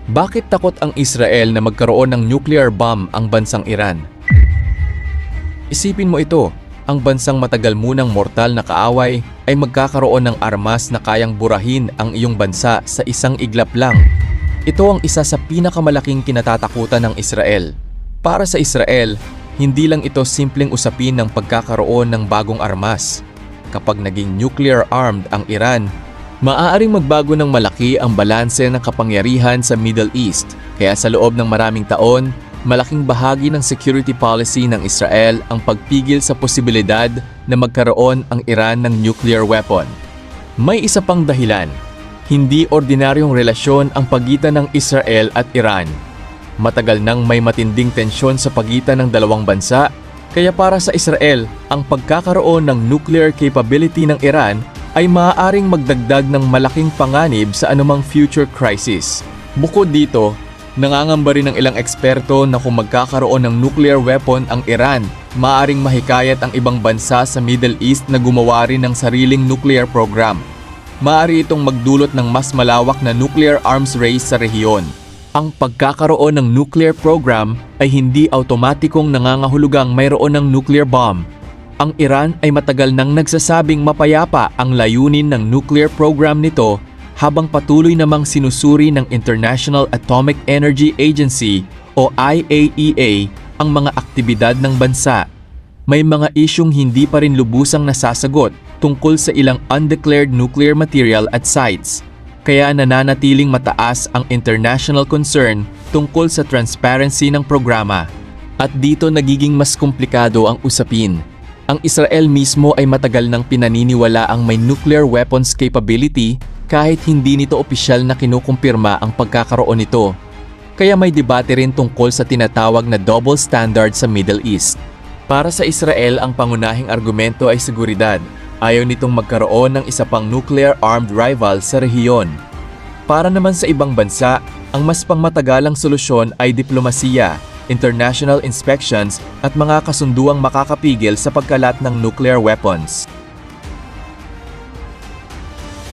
Bakit takot ang Israel na magkaroon ng nuclear bomb ang bansang Iran? Isipin mo ito, ang bansang matagal munang mortal na kaaway ay magkakaroon ng armas na kayang burahin ang iyong bansa sa isang iglap lang. Ito ang isa sa pinakamalaking kinatatakutan ng Israel. Para sa Israel, hindi lang ito simpleng usapin ng pagkakaroon ng bagong armas. Kapag naging nuclear-armed ang Iran, maaaring magbago ng malaki ang balanse ng kapangyarihan sa Middle East. Kaya sa loob ng maraming taon, malaking bahagi ng security policy ng Israel ang pagpigil sa posibilidad na magkaroon ang Iran ng nuclear weapon. May isa pang dahilan. Hindi ordinaryong relasyon ang pagitan ng Israel at Iran. Matagal nang may matinding tensyon sa pagitan ng dalawang bansa, kaya para sa Israel, ang pagkakaroon ng nuclear capability ng Iran ay maaaring magdagdag ng malaking panganib sa anumang future crisis. Bukod dito, nangangamba rin ng ilang eksperto na kung magkakaroon ng nuclear weapon ang Iran, maaaring mahikayat ang ibang bansa sa Middle East na gumawa rin ng sariling nuclear program. Maaari itong magdulot ng mas malawak na nuclear arms race sa rehiyon. Ang pagkakaroon ng nuclear program ay hindi automatikong nangangahulugang mayroon ng nuclear bomb. Ang Iran ay matagal nang nagsasabing mapayapa ang layunin ng nuclear program nito habang patuloy namang sinusuri ng International Atomic Energy Agency o IAEA ang mga aktibidad ng bansa. May mga isyung hindi pa rin lubusang nasasagot tungkol sa ilang undeclared nuclear material at sites. Kaya nananatiling mataas ang international concern tungkol sa transparency ng programa. At dito nagiging mas komplikado ang usapin. Ang Israel mismo ay matagal nang pinaniniwala ang may nuclear weapons capability kahit hindi nito opisyal na kinukumpirma ang pagkakaroon nito. Kaya may debate rin tungkol sa tinatawag na double standard sa Middle East. Para sa Israel, ang pangunahing argumento ay seguridad. Ayaw nitong magkaroon ng isa pang nuclear-armed rival sa rehiyon. Para naman sa ibang bansa, ang mas pangmatagalang solusyon ay diplomasiya, international inspections at mga kasunduang makakapigil sa pagkalat ng nuclear weapons.